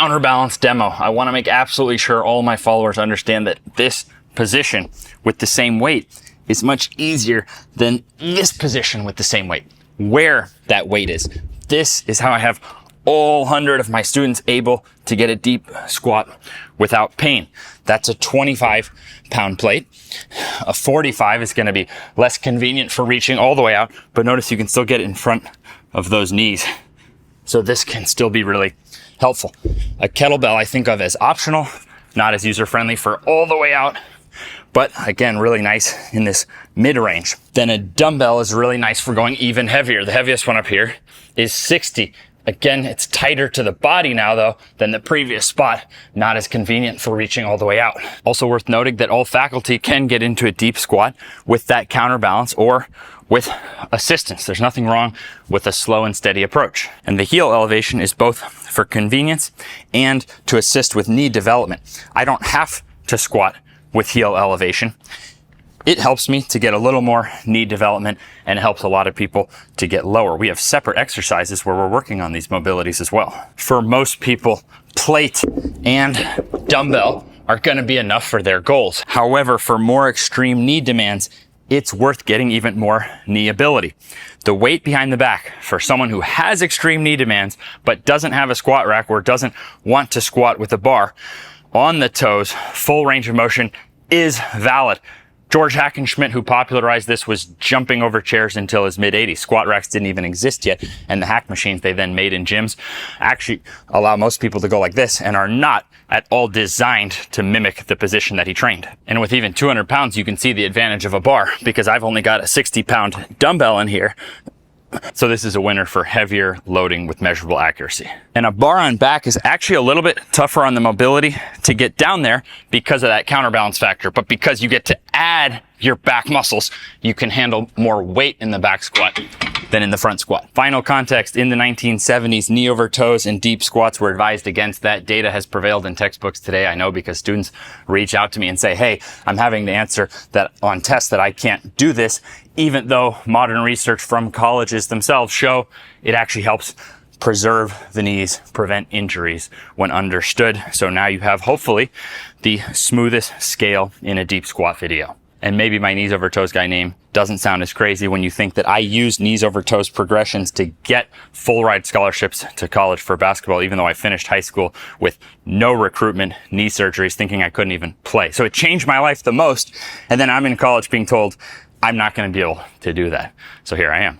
counterbalance demo. I want to make absolutely sure all my followers understand that this position with the same weight is much easier than this position with the same weight. Where that weight is. This is how I have all 100 of my students able to get a deep squat without pain. That's a 25-pound plate. A 45 is going to be less convenient for reaching all the way out, but notice you can still get it in front of those knees. So this can still be really helpful. A kettlebell I think of as optional, not as user-friendly for all the way out, but again, really nice in this mid-range. Then a dumbbell is really nice for going even heavier. The heaviest one up here is 60. Again, it's tighter to the body now though than the previous spot, not as convenient for reaching all the way out. Also worth noting that all faculty can get into a deep squat with that counterbalance or with assistance. There's nothing wrong with a slow and steady approach. And the heel elevation is both for convenience and to assist with knee development. I don't have to squat with heel elevation. It helps me to get a little more knee development and it helps a lot of people to get lower. We have separate exercises where we're working on these mobilities as well. For most people, plate and dumbbell are going to be enough for their goals. However, for more extreme knee demands, it's worth getting even more knee ability. The weight behind the back for someone who has extreme knee demands but doesn't have a squat rack or doesn't want to squat with a bar, on the toes, full range of motion is valid. George Hackenschmidt, who popularized this, was jumping over chairs until his mid-80s. Squat racks didn't even exist yet, and the hack machines they then made in gyms actually allow most people to go like this and are not at all designed to mimic the position that he trained. And with even 200 pounds, you can see the advantage of a bar because I've only got a 60-pound dumbbell in here. So this is a winner for heavier loading with measurable accuracy. And a bar on back is actually a little bit tougher on the mobility to get down there because of that counterbalance factor. But because you get to add your back muscles, you can handle more weight in the back squat than in the front squat. Final context, in the 1970s, knee over toes and deep squats were advised against. That data has prevailed in textbooks today. I know because students reach out to me and say, hey, I'm having to answer that on tests that I can't do this, even though modern research from colleges themselves show it actually helps preserve the knees, prevent injuries when understood. So now you have hopefully the smoothest scale in a deep squat video. And maybe my knees over toes guy name doesn't sound as crazy when you think that I use knees over toes progressions to get full ride scholarships to college for basketball, even though I finished high school with no recruitment, knee surgeries, thinking I couldn't even play. So it changed my life the most. And then I'm in college being told I'm not going to be able to do that. So here I am.